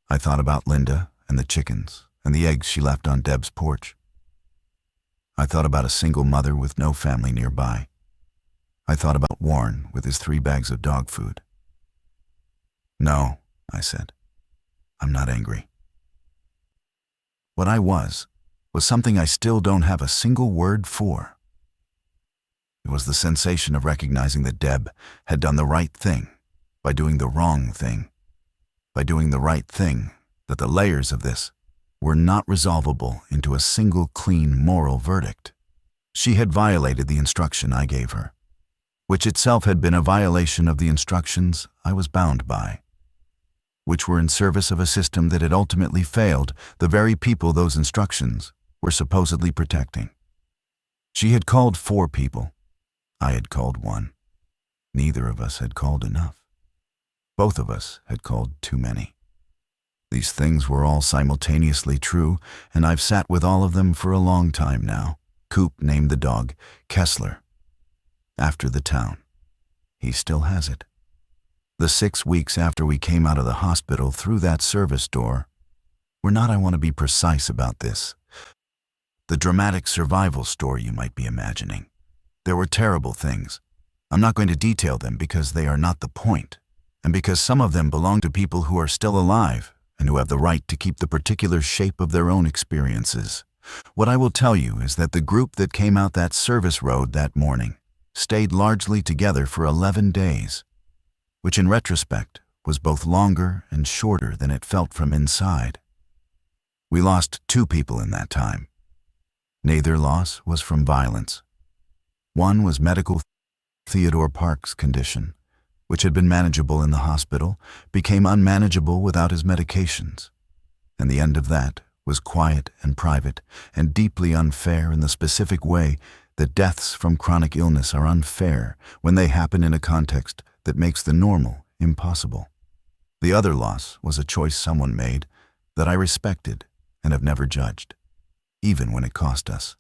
I thought about Linda and the chickens and the eggs she left on Deb's porch. I thought about a single mother with no family nearby. I thought about Warren with his 3 bags of dog food. No, I said. I'm not angry. What I was something I still don't have a single word for. It was the sensation of recognizing that Deb had done the right thing by doing the wrong thing, by doing the right thing, that the layers of this were not resolvable into a single clean moral verdict. She had violated the instruction I gave her, which itself had been a violation of the instructions I was bound by, which were in service of a system that had ultimately failed the very people those instructions were supposedly protecting. She had called 4 people. I had called 1. Neither of us had called enough. Both of us had called too many. These things were all simultaneously true, and I've sat with all of them for a long time now. Coop named the dog Kessler, after the town. He still has it. The 6 weeks after we came out of the hospital through that service door were not, I want to be precise about this, the dramatic survival story you might be imagining. There were terrible things. I'm not going to detail them because they are not the point, and because some of them belong to people who are still alive and who have the right to keep the particular shape of their own experiences. What I will tell you is that the group that came out that service road that morning stayed largely together for 11 days, which in retrospect was both longer and shorter than it felt from inside. We lost 2 people in that time. Neither loss was from violence. One was medical. Theodore Park's condition, which had been manageable in the hospital, became unmanageable without his medications, and the end of that was quiet and private and deeply unfair in the specific way that deaths from chronic illness are unfair when they happen in a context that makes the normal impossible. The other loss was a choice someone made that I respected and have never judged, even when it cost us.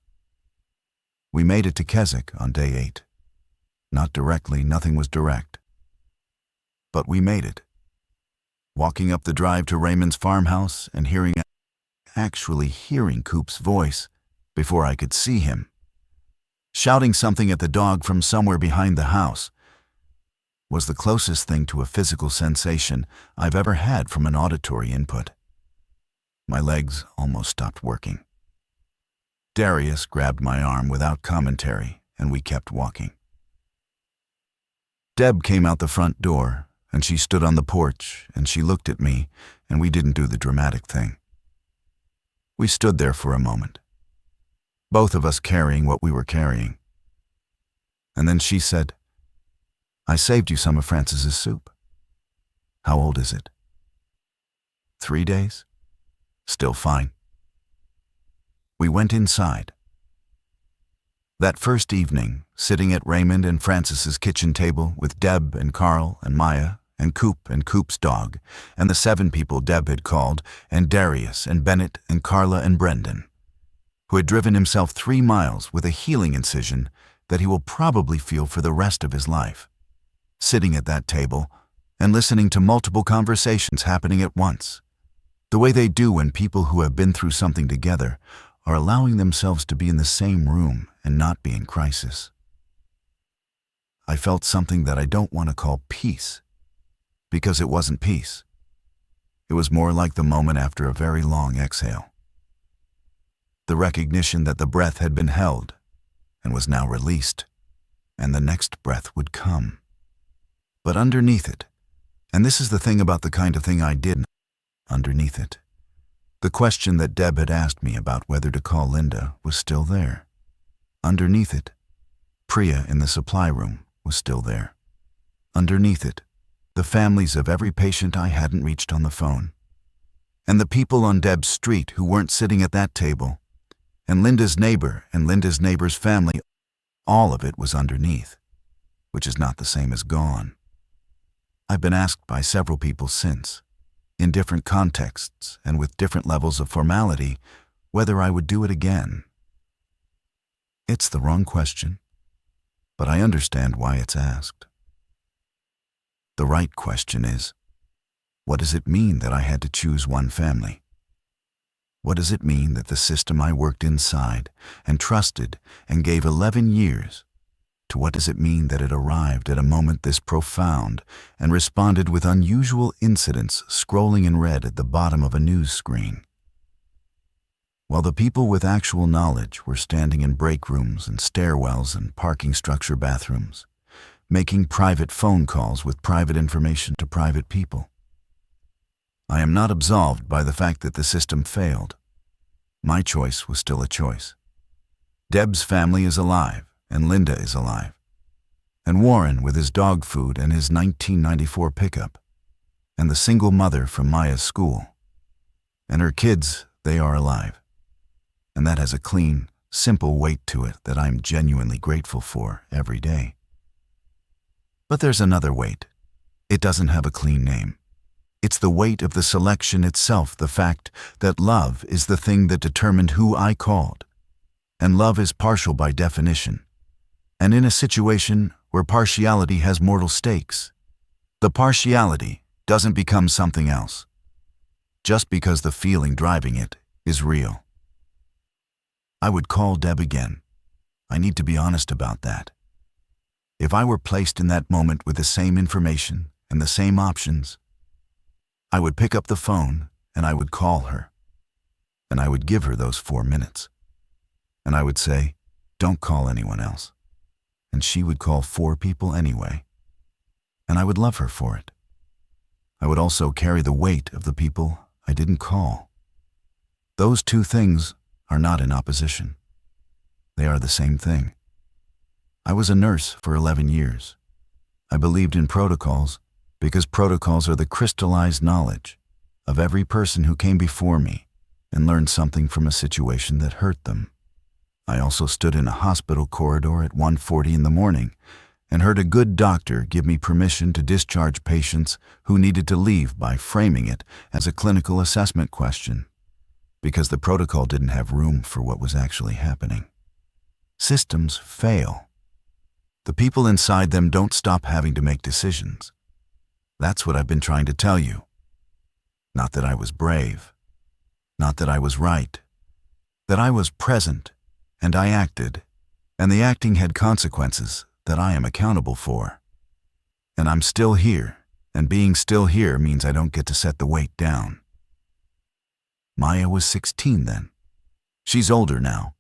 We made it to Keswick on day 8. Not directly, nothing was direct. But we made it. Walking up the drive to Raymond's farmhouse and actually hearing Coop's voice before I could see him, shouting something at the dog from somewhere behind the house, was the closest thing to a physical sensation I've ever had from an auditory input. My legs almost stopped working. Darius grabbed my arm without commentary, and we kept walking. Deb came out the front door, and she stood on the porch, and she looked at me, and we didn't do the dramatic thing. We stood there for a moment, both of us carrying what we were carrying. And then she said, "I saved you some of Frances's soup. How old is it?" 3 days? Still fine. We went inside. That first evening, sitting at Raymond and Frances's kitchen table with Deb and Carl and Maya and Coop's dog, and the 7 people Deb had called, and Darius and Bennett and Carla and Brendan, who had driven himself 3 miles with a healing incision that he will probably feel for the rest of his life. Sitting at that table and listening to multiple conversations happening at once, the way they do when people who have been through something together are allowing themselves to be in the same room and not be in crisis. I felt something that I don't want to call peace, because it wasn't peace. It was more like the moment after a very long exhale. The recognition that the breath had been held and was now released, and the next breath would come. But underneath it, and this is the thing about the kind of thing I did underneath it, the question that Deb had asked me about whether to call Linda was still there. Underneath it, Priya in the supply room was still there. Underneath it, the families of every patient I hadn't reached on the phone, and the people on Deb's street who weren't sitting at that table, and Linda's neighbor and Linda's neighbor's family, all of it was underneath, which is not the same as gone. I've been asked by several people since, in different contexts and with different levels of formality, whether I would do it again. It's the wrong question, but I understand why it's asked. The right question is, what does it mean that I had to choose one family? What does it mean that the system I worked inside and trusted and gave 11 years, to what does it mean that it arrived at a moment this profound and responded with unusual incidents scrolling in red at the bottom of a news screen? While the people with actual knowledge were standing in break rooms and stairwells and parking structure bathrooms, making private phone calls with private information to private people. I am not absolved by the fact that the system failed. My choice was still a choice. Deb's family is alive, and Linda is alive. And Warren with his dog food and his 1994 pickup. And the single mother from Maya's school. And her kids, they are alive. And that has a clean, simple weight to it that I'm genuinely grateful for every day. But there's another weight. It doesn't have a clean name. It's the weight of the selection itself, the fact that love is the thing that determined who I called. And love is partial by definition. And in a situation where partiality has mortal stakes, the partiality doesn't become something else, just because the feeling driving it is real. I would call Deb again. I need to be honest about that. If I were placed in that moment with the same information and the same options, I would pick up the phone and I would call her. And I would give her those 4 minutes. And I would say, don't call anyone else. And she would call 4 people anyway. And I would love her for it. I would also carry the weight of the people I didn't call. Those 2 things are not in opposition. They are the same thing. I was a nurse for 11 years. I believed in protocols because protocols are the crystallized knowledge of every person who came before me and learned something from a situation that hurt them. I also stood in a hospital corridor at 1:40 in the morning and heard a good doctor give me permission to discharge patients who needed to leave by framing it as a clinical assessment question, because the protocol didn't have room for what was actually happening. Systems fail. The people inside them don't stop having to make decisions. That's what I've been trying to tell you. Not that I was brave. Not that I was right. That I was present, and I acted, and the acting had consequences that I am accountable for. And I'm still here, and being still here means I don't get to set the weight down. Maya was 16 then. She's older now.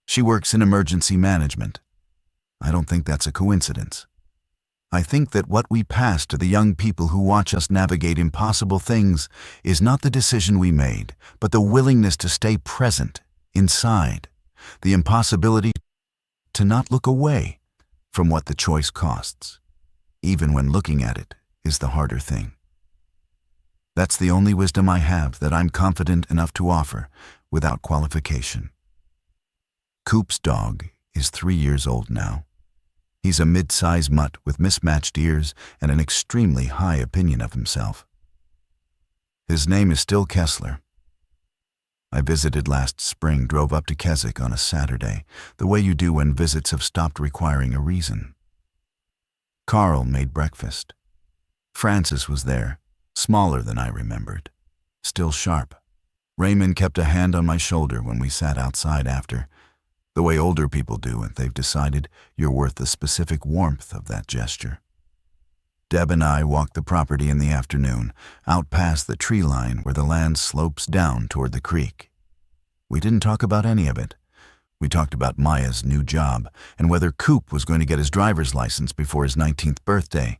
She works in emergency management. I don't think that's a coincidence. I think that what we pass to the young people who watch us navigate impossible things is not the decision we made, but the willingness to stay present, inside, the impossibility to not look away from what the choice costs, even when looking at it is the harder thing. That's the only wisdom I have that I'm confident enough to offer without qualification. Coop's dog is 3 years old now. He's a mid-size mutt with mismatched ears and an extremely high opinion of himself. His name is still Kessler. I visited last spring, drove up to Keswick on a Saturday, the way you do when visits have stopped requiring a reason. Carl made breakfast. Francis was there, smaller than I remembered, still sharp. Raymond kept a hand on my shoulder when we sat outside after, the way older people do if they've decided you're worth the specific warmth of that gesture. Deb and I walked the property in the afternoon, out past the tree line where the land slopes down toward the creek. We didn't talk about any of it. We talked about Maya's new job and whether Coop was going to get his driver's license before his 19th birthday,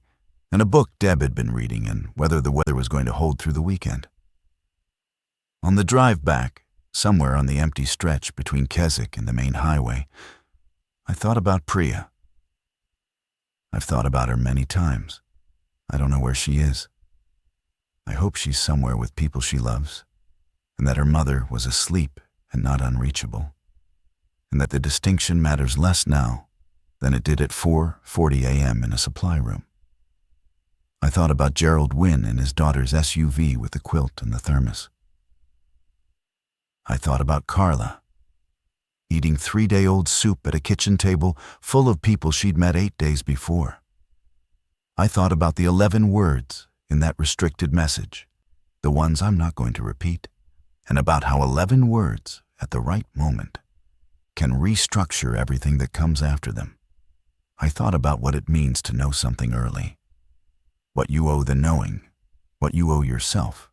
and a book Deb had been reading and whether the weather was going to hold through the weekend. On the drive back, somewhere on the empty stretch between Keswick and the main highway, I thought about Priya. I've thought about her many times. I don't know where she is. I hope she's somewhere with people she loves, and that her mother was asleep and not unreachable, and that the distinction matters less now than it did at 4:40 a.m. in a supply room. I thought about Gerald Wynne and his daughter's SUV with the quilt and the thermos. I thought about Carla, eating 3-day-old soup at a kitchen table full of people she'd met 8 days before. I thought about the 11 words in that restricted message, the ones I'm not going to repeat, and about how 11 words at the right moment can restructure everything that comes after them. I thought about what it means to know something early, what you owe the knowing, what you owe yourself,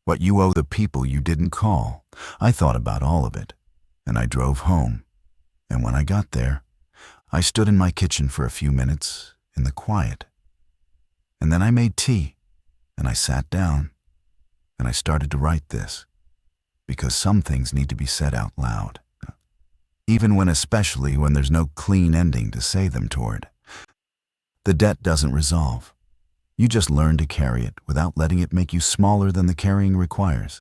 what you owe the people you didn't call. I thought about all of it, and I drove home, and when I got there, I stood in my kitchen for a few minutes in the quiet. And then I made tea, and I sat down, and I started to write this, because some things need to be said out loud, especially when there's no clean ending to say them toward. The debt doesn't resolve. You just learn to carry it without letting it make you smaller than the carrying requires.